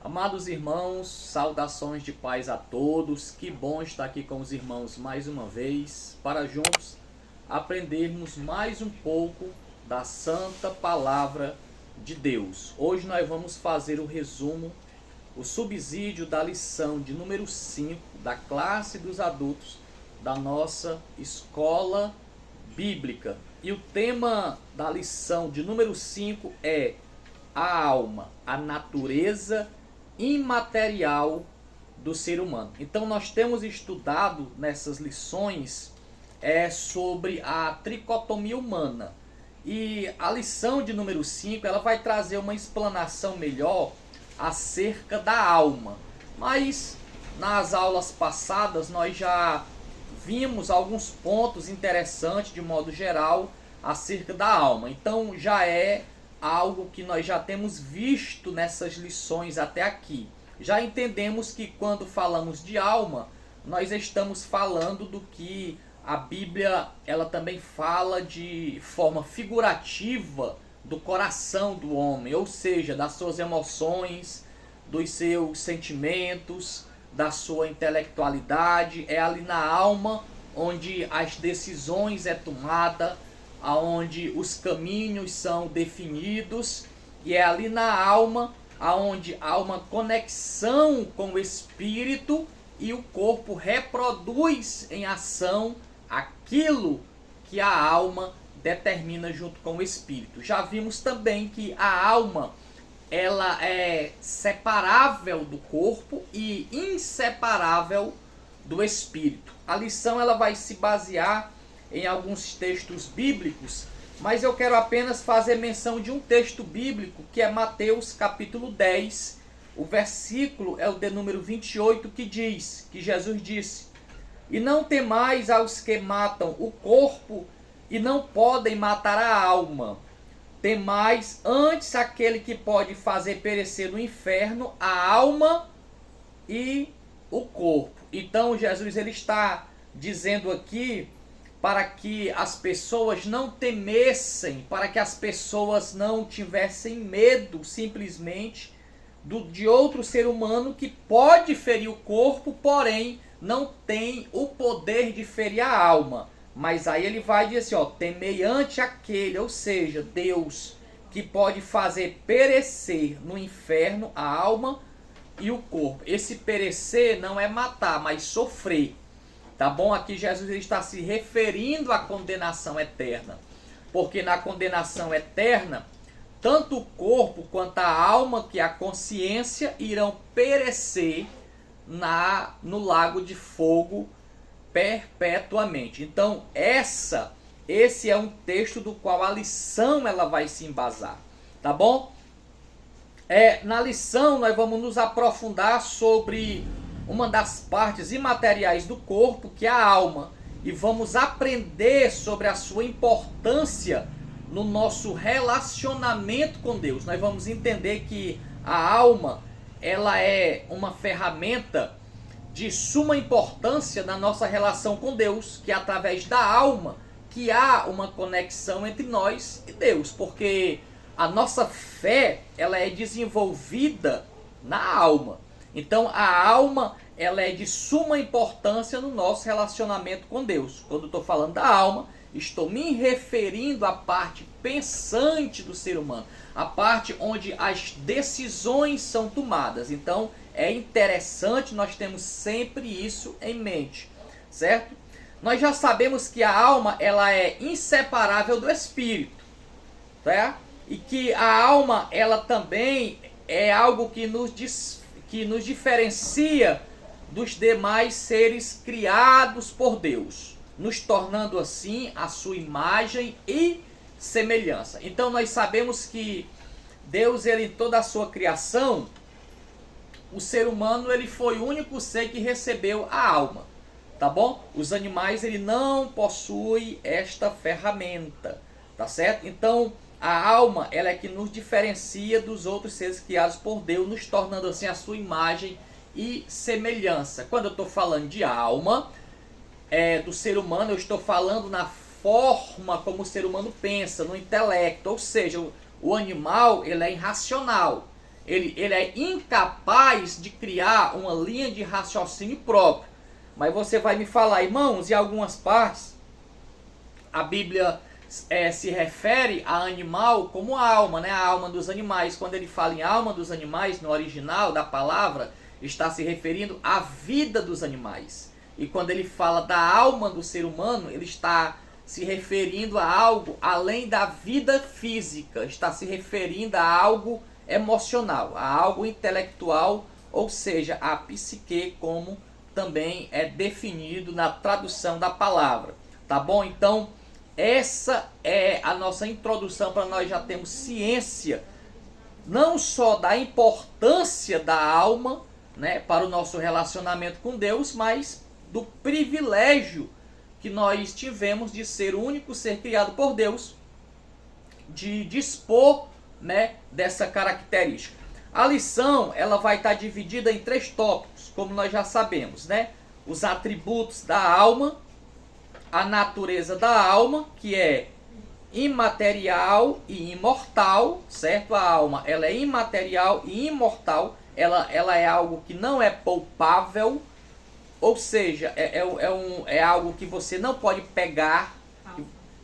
Amados irmãos, saudações de paz a todos. Que bom estar aqui com os irmãos mais uma vez, para juntos aprendermos mais um pouco da Santa Palavra de Deus. Hoje nós vamos fazer o resumo, o subsídio da lição de número 5 da classe dos adultos da nossa escola bíblica. E o tema da lição de número 5 é a alma, a natureza imaterial do ser humano. Então nós temos estudado nessas lições sobre a tricotomia humana. E a lição de número 5 ela vai trazer uma explanação melhor acerca da alma. Mas nas aulas passadas nós já vimos alguns pontos interessantes de modo geral acerca da alma. Então já é algo que nós já temos visto nessas lições até aqui. Já entendemos que quando falamos de alma, nós estamos falando do que a Bíblia ela também fala de forma figurativa do coração do homem, ou seja, das suas emoções, dos seus sentimentos, da sua intelectualidade. É ali na alma onde as decisões é tomada, aonde os caminhos são definidos, e é ali na alma aonde há uma conexão com o espírito e o corpo reproduz em ação aquilo que a alma determina junto com o espírito. Já vimos também que a alma ela é separável do corpo e inseparável do espírito. A lição ela vai se basear em alguns textos bíblicos, mas eu quero apenas fazer menção de um texto bíblico que é Mateus capítulo 10, o versículo é o de número 28, que diz, que Jesus disse: "E não temais aos que matam o corpo e não podem matar a alma, temais antes aquele que pode fazer perecer no inferno a alma e o corpo." Então Jesus ele está dizendo aqui para que as pessoas não temessem, para que as pessoas não tivessem medo simplesmente de outro ser humano que pode ferir o corpo, porém não tem o poder de ferir a alma. Mas aí ele vai dizer assim, temei ante aquele, ou seja, Deus, que pode fazer perecer no inferno a alma e o corpo. Esse perecer não é matar, mas sofrer. Tá bom? Aqui Jesus está se referindo à condenação eterna. Porque na condenação eterna, tanto o corpo quanto a alma, que é a consciência, irão perecer no lago de fogo perpetuamente. Então, esse é um texto do qual a lição ela vai se embasar. Tá bom? Na lição nós vamos nos aprofundar sobre uma das partes imateriais do corpo, que é a alma, e vamos aprender sobre a sua importância no nosso relacionamento com Deus. Nós vamos entender que a alma ela é uma ferramenta de suma importância na nossa relação com Deus, que é através da alma que há uma conexão entre nós e Deus, porque a nossa fé ela é desenvolvida na alma. Então a alma ela é de suma importância no nosso relacionamento com Deus. Quando eu estou falando da alma, estou me referindo à parte pensante do ser humano, a parte onde as decisões são tomadas. Então é interessante nós termos sempre isso em mente, certo? Nós já sabemos que a alma ela é inseparável do espírito, certo? E que a alma ela também é algo que nos diferencia dos demais seres criados por Deus, nos tornando assim a sua imagem e semelhança. Então nós sabemos que Deus, ele em toda a sua criação, o ser humano ele foi o único ser que recebeu a alma, tá bom? Os animais ele não possui esta ferramenta, tá certo? Então a alma ela é que nos diferencia dos outros seres criados por Deus, nos tornando assim a sua imagem e semelhança. Quando eu estou falando de alma do ser humano, eu estou falando na forma como o ser humano pensa, no intelecto. Ou seja, o animal ele é irracional. ele é incapaz de criar uma linha de raciocínio próprio. Mas você vai me falar, irmãos, em algumas partes, a Bíblia se refere a animal como alma, né? A alma dos animais. Quando ele fala em alma dos animais, no original da palavra, está se referindo à vida dos animais. E quando ele fala da alma do ser humano, ele está se referindo a algo além da vida física, está se referindo a algo emocional, a algo intelectual, ou seja, a psique, como também é definido na tradução da palavra. Tá bom? Então, essa é a nossa introdução para nós já termos ciência não só da importância da alma, né, para o nosso relacionamento com Deus, mas do privilégio que nós tivemos de ser o único ser criado por Deus, de dispor, né, dessa característica. A lição ela vai estar dividida em 3 tópicos, como nós já sabemos, né? Os atributos da alma, a natureza da alma, que é imaterial e imortal, certo? A alma ela é imaterial e imortal, ela é algo que não é palpável, ou seja, é algo que você não pode pegar,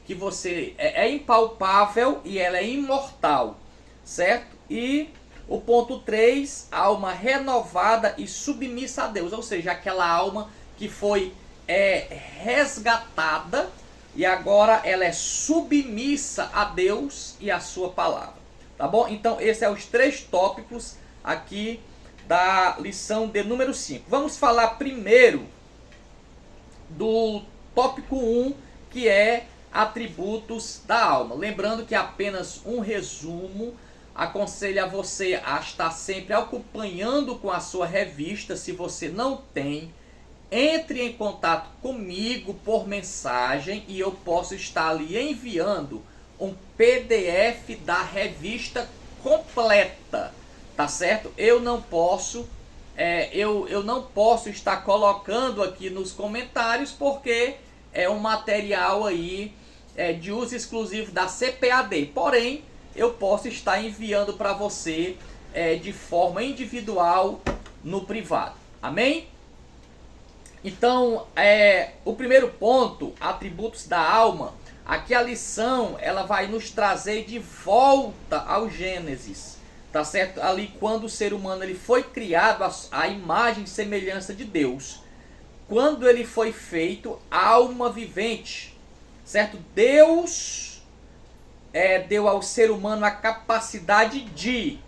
que você é impalpável e ela é imortal, certo? E o ponto 3, alma renovada e submissa a Deus, ou seja, aquela alma que foi resgatada e agora ela é submissa a Deus e a sua palavra, tá bom? Então esses são os 3 tópicos aqui da lição de número 5. Vamos falar primeiro do tópico 1, que é atributos da alma. Lembrando que apenas um resumo, aconselho a você a estar sempre acompanhando com a sua revista. Se você não tem, entre em contato comigo por mensagem e eu posso estar ali enviando um PDF da revista completa, tá certo? Eu não posso eu não posso estar colocando aqui nos comentários porque é um material aí de uso exclusivo da CPAD. Porém, eu posso estar enviando para você de forma individual no privado. Amém? Então, o primeiro ponto, atributos da alma. Aqui a lição ela vai nos trazer de volta ao Gênesis, tá certo? Ali quando o ser humano ele foi criado à imagem e semelhança de Deus. Quando ele foi feito alma vivente, certo? Deus deu ao ser humano a capacidade de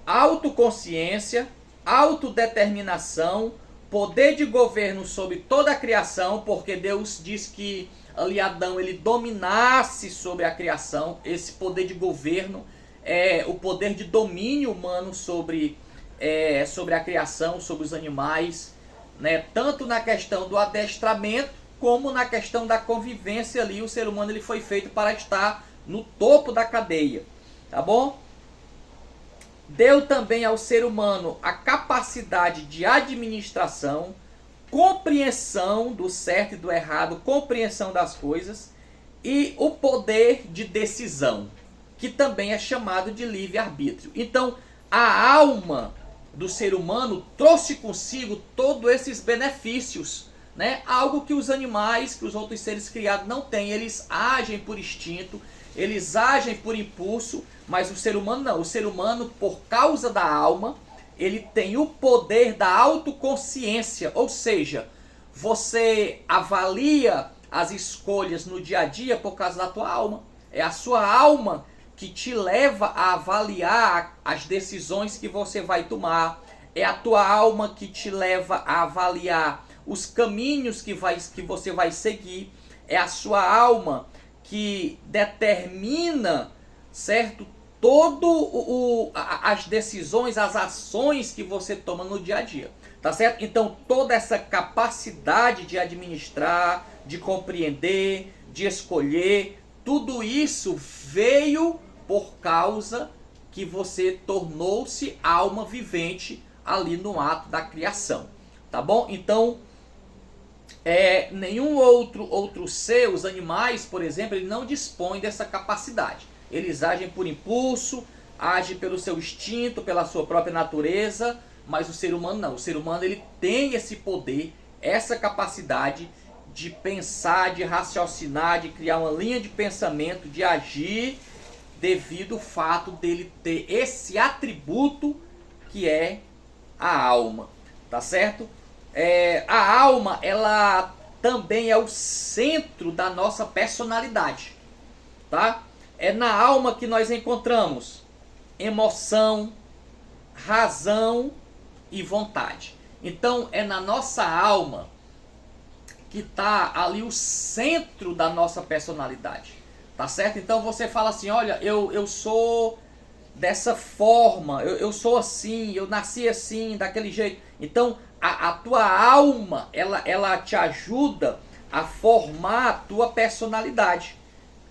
autoconsciência, autodeterminação, poder de governo sobre toda a criação, porque Deus diz que ali Adão ele dominasse sobre a criação. Esse poder de governo é o poder de domínio humano sobre a criação, sobre os animais, né? Tanto na questão do adestramento como na questão da convivência ali. O ser humano ele foi feito para estar no topo da cadeia, tá bom? Deu também ao ser humano a capacidade de administração, compreensão do certo e do errado, compreensão das coisas e o poder de decisão, que também é chamado de livre-arbítrio. Então, a alma do ser humano trouxe consigo todos esses benefícios, né? Algo que os animais, que os outros seres criados não têm. Eles agem por instinto, eles agem por impulso, mas o ser humano não. O ser humano, por causa da alma, ele tem o poder da autoconsciência, ou seja, você avalia as escolhas no dia a dia por causa da tua alma. É a sua alma que te leva a avaliar as decisões que você vai tomar. É a tua alma que te leva a avaliar os caminhos que você vai seguir. É a sua alma que determina, certo, as decisões, as ações que você toma no dia a dia, tá certo? Então toda essa capacidade de administrar, de compreender, de escolher, tudo isso veio por causa que você tornou-se alma vivente ali no ato da criação, tá bom? Então nenhum outro ser, os animais, por exemplo, ele não dispõe dessa capacidade. Eles agem por impulso, age pelo seu instinto, pela sua própria natureza, mas o ser humano não. O ser humano ele tem esse poder, essa capacidade de pensar, de raciocinar, de criar uma linha de pensamento, de agir, devido ao fato dele ter esse atributo que é a alma, tá certo? A alma, ela também é o centro da nossa personalidade, tá? É na alma que nós encontramos emoção, razão e vontade. Então é na nossa alma que está ali o centro da nossa personalidade, tá certo? Então você fala assim, olha, eu sou dessa forma, eu sou assim, eu nasci assim, daquele jeito. Então a tua alma, ela te ajuda a formar a tua personalidade,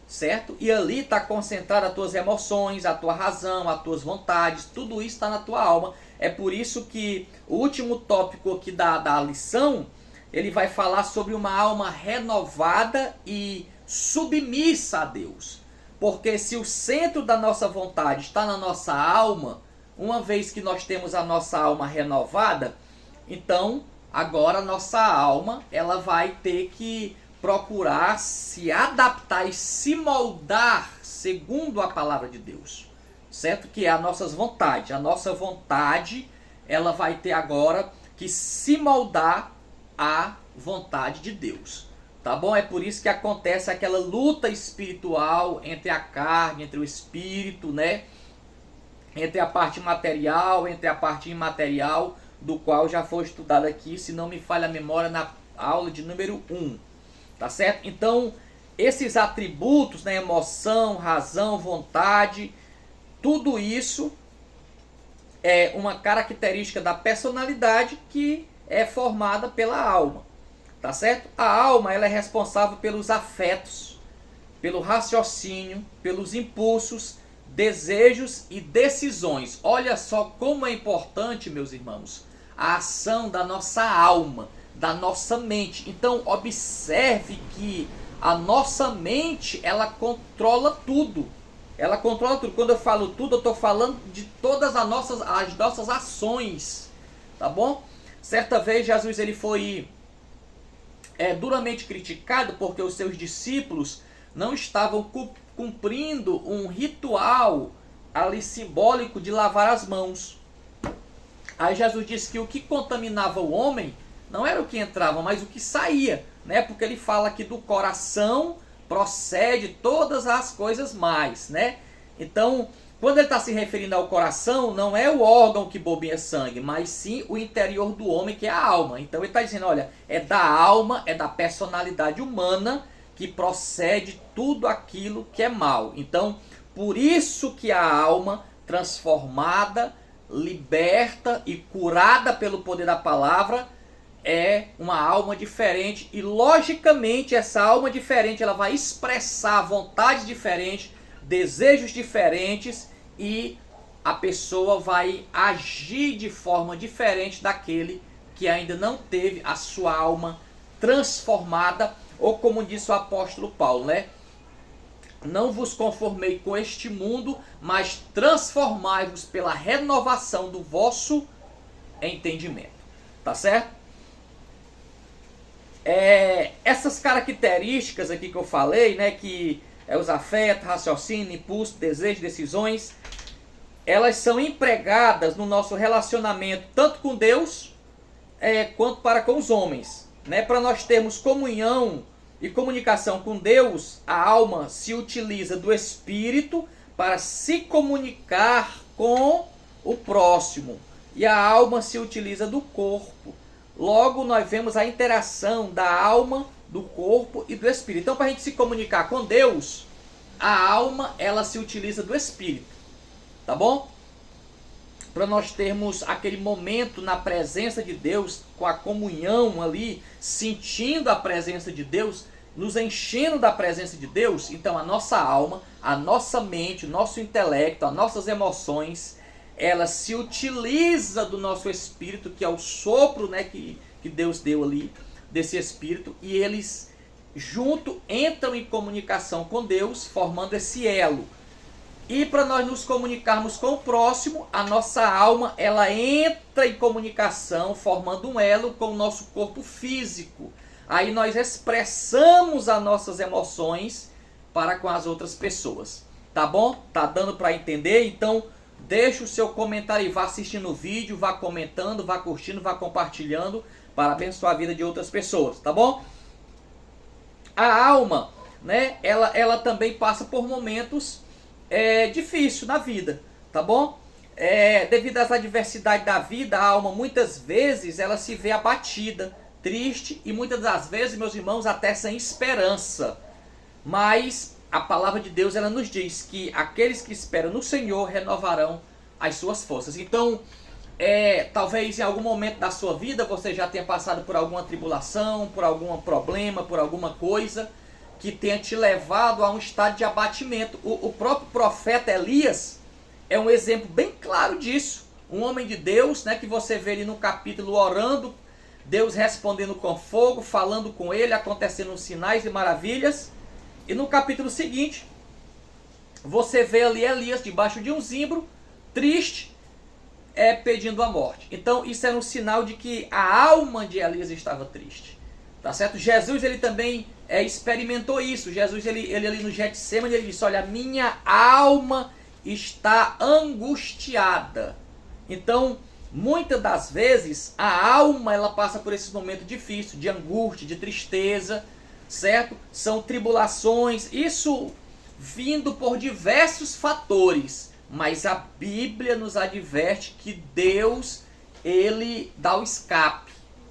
certo? E ali está concentrada as tuas emoções, a tua razão, as tuas vontades, tudo isso está na tua alma. É por isso que o último tópico aqui da lição, ele vai falar sobre uma alma renovada e submissa a Deus. Porque se o centro da nossa vontade está na nossa alma, uma vez que nós temos a nossa alma renovada, então agora a nossa alma ela vai ter que procurar se adaptar e se moldar segundo a palavra de Deus, certo? Que é as nossas vontades. A nossa vontade ela vai ter agora que se moldar à vontade de Deus. Tá bom? É por isso que acontece aquela luta espiritual entre a carne, entre o espírito, né? Entre a parte material, entre a parte imaterial, do qual já foi estudado aqui, se não me falha a memória, na aula de número 1. Tá certo? Então, esses atributos, né? Emoção, razão, vontade, tudo isso é uma característica da personalidade que é formada pela alma. Tá certo? A alma ela é responsável pelos afetos, pelo raciocínio, pelos impulsos, desejos e decisões. Olha só como é importante, meus irmãos, a ação da nossa alma, da nossa mente. Então, observe que a nossa mente, ela controla tudo. Ela controla tudo. Quando eu falo tudo, eu estou falando de todas as nossas ações. Tá bom? Certa vez, Jesus ele foi duramente criticado porque os seus discípulos não estavam cumprindo um ritual ali simbólico de lavar as mãos. Aí Jesus disse que o que contaminava o homem não era o que entrava, mas o que saía, né? Porque ele fala que do coração procede todas as coisas mais, né? Então, quando ele está se referindo ao coração, não é o órgão que bombeia sangue, mas sim o interior do homem, que é a alma. Então ele está dizendo, olha, é da alma, é da personalidade humana que procede tudo aquilo que é mal. Então, por isso que a alma transformada, liberta e curada pelo poder da palavra é uma alma diferente. E logicamente essa alma diferente ela vai expressar vontades diferentes, desejos diferentes, e a pessoa vai agir de forma diferente daquele que ainda não teve a sua alma transformada, ou como disse o apóstolo Paulo, né? Não vos conformei com este mundo, mas transformai-vos pela renovação do vosso entendimento. Tá certo? Essas características aqui que eu falei, né? Que é os afetos, raciocínio, impulso, desejo, decisões, elas são empregadas no nosso relacionamento tanto com Deus quanto para com os homens, né? Para nós termos comunhão e comunicação com Deus, a alma se utiliza do espírito para se comunicar com o próximo, e a alma se utiliza do corpo. Logo nós vemos a interação da alma, do corpo e do espírito. Então, para a gente se comunicar com Deus, a alma ela se utiliza do espírito, tá bom? Para nós termos aquele momento na presença de Deus, com a comunhão ali, sentindo a presença de Deus, nos enchendo da presença de Deus. Então a nossa alma, a nossa mente, o nosso intelecto, as nossas emoções, ela se utiliza do nosso espírito, que é o sopro, né, que Deus deu ali, desse espírito, e eles junto entram em comunicação com Deus, formando esse elo. E para nós nos comunicarmos com o próximo, a nossa alma ela entra em comunicação, formando um elo com o nosso corpo físico. Aí nós expressamos as nossas emoções para com as outras pessoas. Tá bom? Tá dando para entender? Então, deixa o seu comentário e vá assistindo o vídeo, vá comentando, vá curtindo, vá compartilhando para abençoar a vida de outras pessoas, tá bom? A alma, né, ela também passa por momentos difíceis na vida, tá bom? Devido às adversidades da vida, a alma muitas vezes ela se vê abatida, triste e muitas das vezes, meus irmãos, até sem esperança. Mas a palavra de Deus ela nos diz que aqueles que esperam no Senhor renovarão as suas forças. Então, talvez em algum momento da sua vida você já tenha passado por alguma tribulação, por algum problema, por alguma coisa que tenha te levado a um estado de abatimento. O próprio profeta Elias é um exemplo bem claro disso. Um homem de Deus, né, que você vê ali no capítulo orando, Deus respondendo com fogo, falando com ele, acontecendo sinais e maravilhas. E no capítulo seguinte, você vê ali Elias debaixo de um zimbro, triste, pedindo a morte. Então isso era um sinal de que a alma de Elias estava triste. Tá certo? Jesus ele também experimentou isso. Jesus ele ali no Getsemane ele disse: olha, minha alma está angustiada. Então, muitas das vezes a alma ela passa por esse momento difícil, de angústia, de tristeza, certo? São tribulações, isso vindo por diversos fatores, mas a Bíblia nos adverte que Deus ele dá o escape,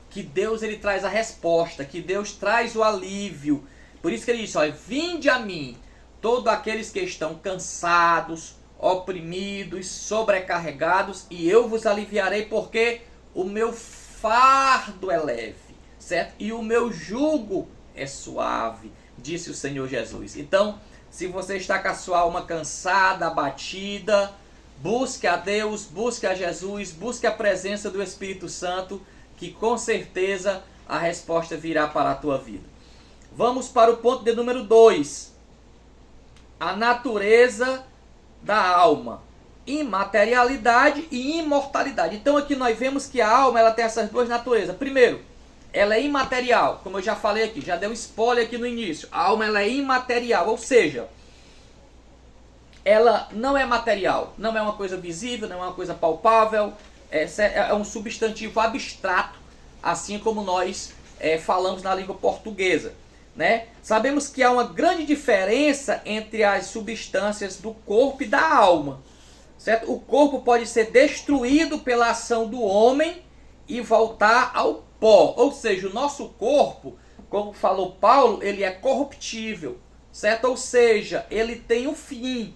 que Deus ele traz a resposta, que Deus traz o alívio. Por isso que ele diz: olha, vinde a mim todos aqueles que estão cansados, oprimidos, sobrecarregados, e eu vos aliviarei, porque o meu fardo é leve, certo? E o meu jugo é suave, disse o Senhor Jesus. Então, se você está com a sua alma cansada, abatida, busque a Deus, busque a Jesus, busque a presença do Espírito Santo, que com certeza a resposta virá para a tua vida. Vamos para o ponto de número 2. A natureza da alma. Imaterialidade e imortalidade. Então aqui nós vemos que a alma ela tem essas duas naturezas. Primeiro, ela é imaterial, como eu já falei aqui, já dei um spoiler aqui no início. A alma ela é imaterial, ou seja, ela não é material, não é uma coisa visível, não é uma coisa palpável, é um substantivo abstrato, assim como nós falamos na língua portuguesa, né? Sabemos que há uma grande diferença entre as substâncias do corpo e da alma, certo? O corpo pode ser destruído pela ação do homem e voltar ao pó, ou seja, o nosso corpo, como falou Paulo, ele é corruptível, certo? Ou seja, ele tem um fim,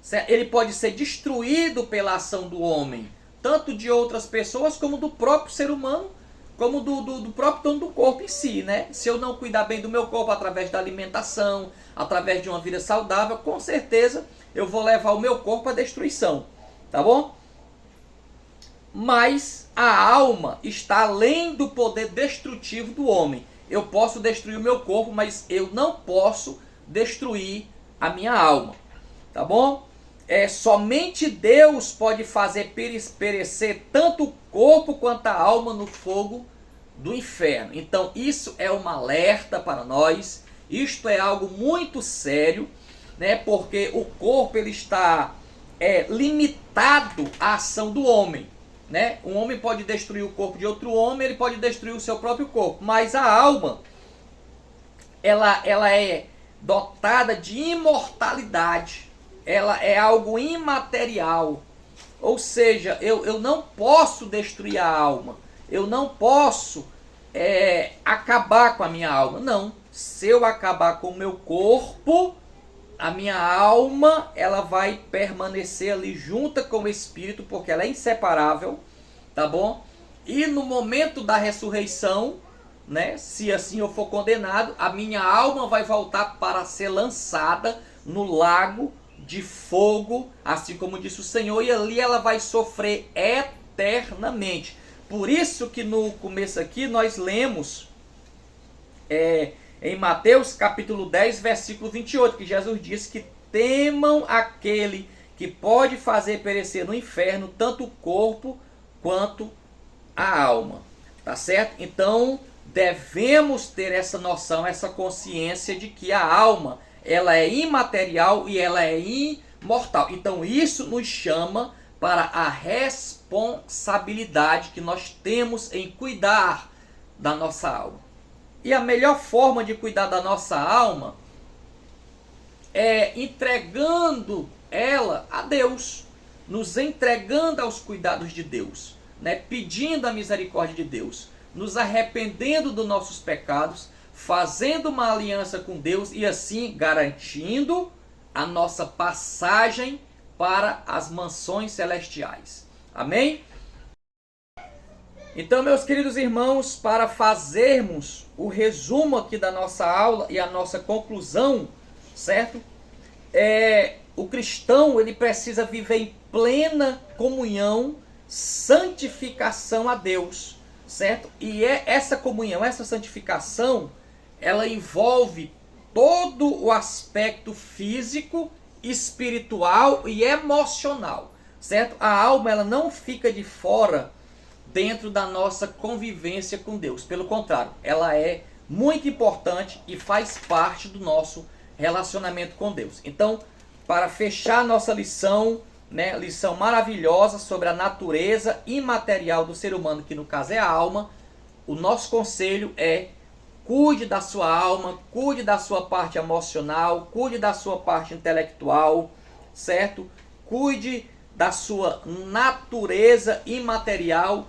certo? Ele pode ser destruído pela ação do homem, tanto de outras pessoas como do próprio ser humano, como do próprio dono do corpo em si, né? Se eu não cuidar bem do meu corpo através da alimentação, através de uma vida saudável, com certeza eu vou levar o meu corpo à destruição, tá bom? Mas a alma está além do poder destrutivo do homem. Eu posso destruir o meu corpo, mas eu não posso destruir a minha alma, tá bom? Somente Deus pode fazer perecer tanto o corpo quanto a alma no fogo do inferno. Então isso é um alerta para nós. Isto é algo muito sério, né? Porque o corpo ele está limitado à ação do homem, né? Um homem pode destruir o corpo de outro homem, ele pode destruir o seu próprio corpo, mas a alma ela é dotada de imortalidade. Ela é algo imaterial, ou seja, eu não posso destruir a alma, eu não posso acabar com a minha alma. Não, se eu acabar com o meu corpo, a minha alma ela vai permanecer ali junta com o espírito, porque ela é inseparável, tá bom? E no momento da ressurreição, né, se assim eu for condenado, a minha alma vai voltar para ser lançada no lago de fogo, assim como disse o Senhor, e ali ela vai sofrer eternamente. Por isso que no começo aqui nós lemos em Mateus capítulo 10, versículo 28, que Jesus disse que temam aquele que pode fazer perecer no inferno tanto o corpo quanto a alma. Tá certo? Então, devemos ter essa noção, essa consciência de que a alma, ela é imaterial e ela é imortal. Então, isso nos chama para a responsabilidade que nós temos em cuidar da nossa alma. E a melhor forma de cuidar da nossa alma é entregando ela a Deus, nos entregando aos cuidados de Deus, né? Pedindo a misericórdia de Deus, nos arrependendo dos nossos pecados, fazendo uma aliança com Deus e assim garantindo a nossa passagem para as mansões celestiais. Amém? Então, meus queridos irmãos, para fazermos o resumo aqui da nossa aula e a nossa conclusão, certo? O cristão, ele precisa viver em plena comunhão, santificação a Deus, certo? E essa comunhão, essa santificação, ela envolve todo o aspecto físico, espiritual e emocional, certo? A alma, ela não fica de fora dentro da nossa convivência com Deus. Pelo contrário, ela é muito importante e faz parte do nosso relacionamento com Deus. Então, para fechar nossa lição, né, lição maravilhosa sobre a natureza imaterial do ser humano, que no caso é a alma, o nosso conselho é: cuide da sua alma, cuide da sua parte emocional, cuide da sua parte intelectual, certo? Cuide da sua natureza imaterial,